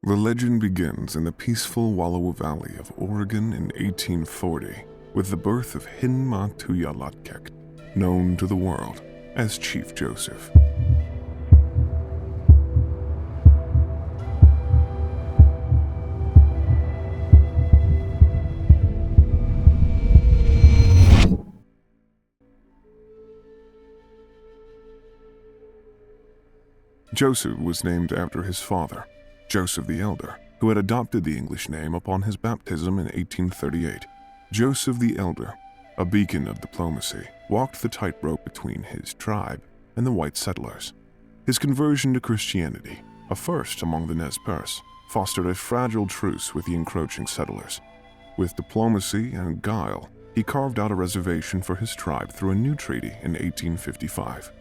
The legend begins in the peaceful Wallowa Valley of Oregon in 1840 with the birth of Hin-mah-too-yah-lat-kekt, known to the world as Chief Joseph. Joseph was named after his father, Joseph the Elder, who had adopted the English name upon his baptism in 1838. Joseph the Elder, a beacon of diplomacy, walked the tightrope between his tribe and the white settlers. His conversion to Christianity, a first among the Nez Perce, fostered a fragile truce with the encroaching settlers. With diplomacy and guile, he carved out a reservation for his tribe through a new treaty in 1855.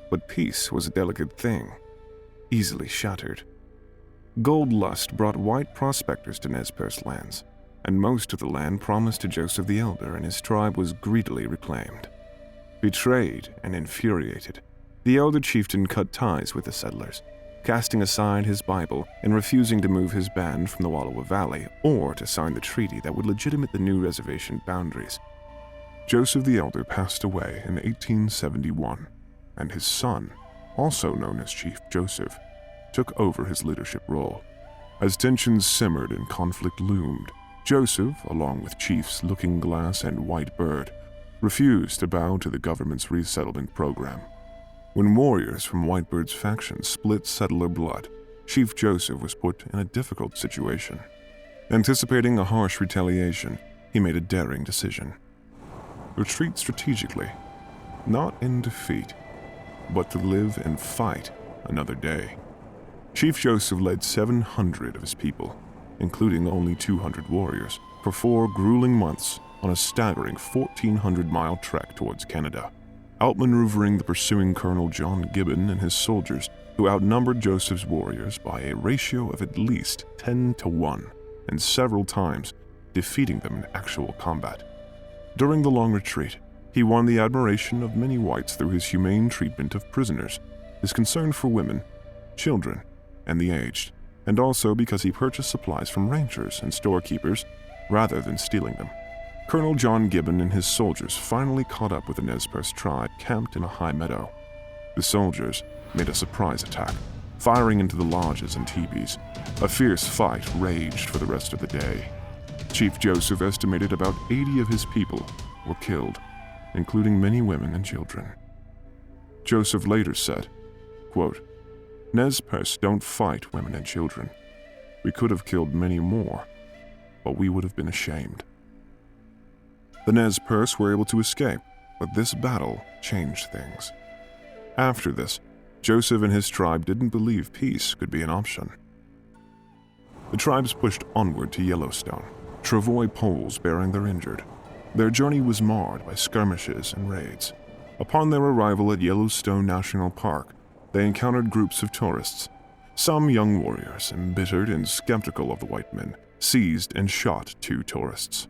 But peace was a delicate thing, easily shattered. Gold lust brought white prospectors to Nez Perce lands, and most of the land promised to Joseph the Elder and his tribe was greedily reclaimed. Betrayed and infuriated, the elder chieftain cut ties with the settlers, casting aside his Bible and refusing to move his band from the Wallowa Valley or to sign the treaty that would legitimate the new reservation boundaries. Joseph the Elder passed away in 1871, and his son, also known as Chief Joseph, took over his leadership role. As tensions simmered and conflict loomed, Joseph, along with Chiefs Looking Glass and White Bird, refused to bow to the government's resettlement program. When warriors from White Bird's faction split settler blood, Chief Joseph was put in a difficult situation. Anticipating a harsh retaliation, he made a daring decision. Retreat strategically, not in defeat, but to live and fight another day. Chief Joseph led 700 of his people, including only 200 warriors, for 4 grueling months on a staggering 1,400-mile trek towards Canada, outmaneuvering the pursuing Colonel John Gibbon and his soldiers, who outnumbered Joseph's warriors by a ratio of at least 10-1, and several times defeating them in actual combat. During the long retreat, he won the admiration of many whites through his humane treatment of prisoners, his concern for women, children, and the aged, and also because he purchased supplies from ranchers and storekeepers rather than stealing them. Colonel John Gibbon and his soldiers finally caught up with the Nez Perce tribe camped in a high meadow. The soldiers made a surprise attack, firing into the lodges and teepees. A fierce fight raged for the rest of the day. Chief Joseph estimated about 80 of his people were killed, including many women and children. Joseph later said, quote, "Nez Perce don't fight women and children. We could have killed many more, but we would have been ashamed." The Nez Perce were able to escape, but this battle changed things. After this, Joseph and his tribe didn't believe peace could be an option. The tribes pushed onward to Yellowstone, travois poles bearing their injured. Their journey was marred by skirmishes and raids. Upon their arrival at Yellowstone National Park, they encountered groups of tourists. Some young warriors, embittered and skeptical of the white men, seized and shot 2 tourists.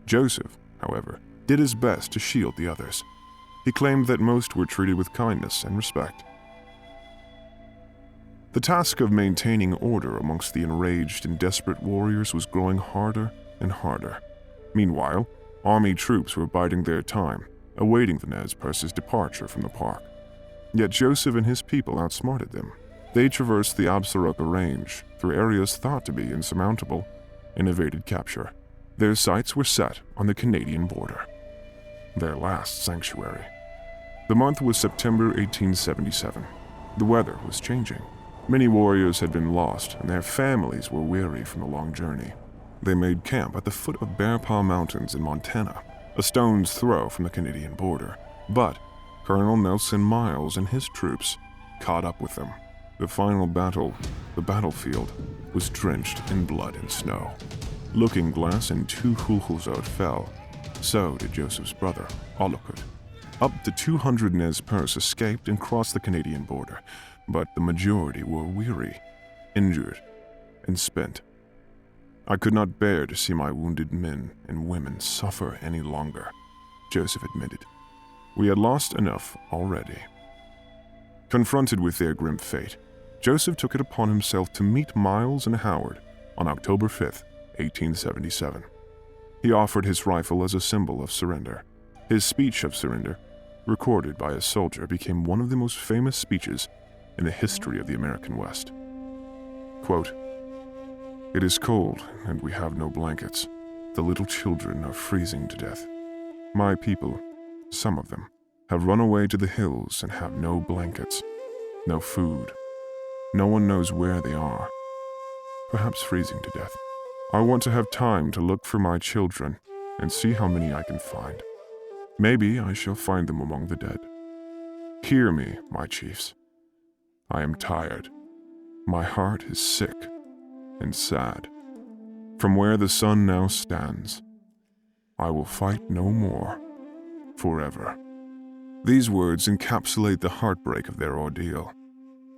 Joseph, however, did his best to shield the others. He claimed that most were treated with kindness and respect. The task of maintaining order amongst the enraged and desperate warriors was growing harder and harder. Meanwhile, Army troops were biding their time, awaiting the Nez Perce's departure from the park. Yet Joseph and his people outsmarted them. They traversed the Absaroka Range through areas thought to be insurmountable and evaded capture. Their sights were set on the Canadian border, their last sanctuary. The month was September 1877. The weather was changing. Many warriors had been lost, and their families were weary from the long journey. They made camp at the foot of Bear Paw Mountains in Montana, a stone's throw from the Canadian border. But Colonel Nelson Miles and his troops caught up with them. The final battle, the battlefield, was drenched in blood and snow. Looking Glass and 2 Hulhulzot fell. So did Joseph's brother, Olokut. Up to 200 Nez Perce escaped and crossed the Canadian border, but the majority were weary, injured, and spent. "I could not bear to see my wounded men and women suffer any longer," Joseph admitted. "We had lost enough already." Confronted with their grim fate, Joseph took it upon himself to meet Miles and Howard on October 5, 1877. He offered his rifle as a symbol of surrender. His speech of surrender, recorded by a soldier, became one of the most famous speeches in the history of the American West. Quote, "It is cold, and we have no blankets. The little children are freezing to death. My people, some of them, have run away to the hills and have no blankets, no food. No one knows where they are, perhaps freezing to death. I want to have time to look for my children and see how many I can find. Maybe I shall find them among the dead. Hear me, my chiefs. I am tired. My heart is sick and sad. From where the sun now stands, I will fight no more, forever." These words encapsulate the heartbreak of their ordeal,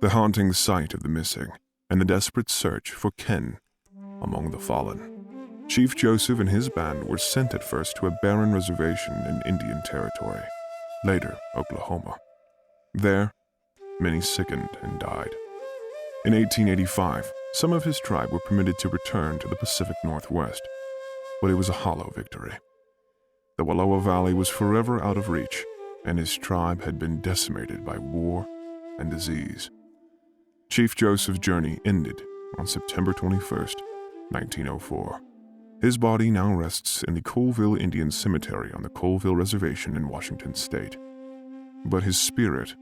the haunting sight of the missing, and the desperate search for kin among the fallen. Chief Joseph and his band were sent at first to a barren reservation in Indian Territory, later Oklahoma. There, many sickened and died. In 1885, some of his tribe were permitted to return to the Pacific Northwest, but it was a hollow victory. The Wallowa Valley was forever out of reach, and his tribe had been decimated by war and disease. Chief Joseph's journey ended on September 21st, 1904. His body now rests in the Colville Indian Cemetery on the Colville Reservation in Washington State. But his spirit,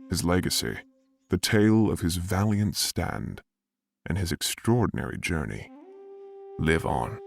his legacy, the tale of his valiant stand, and his extraordinary journey live on.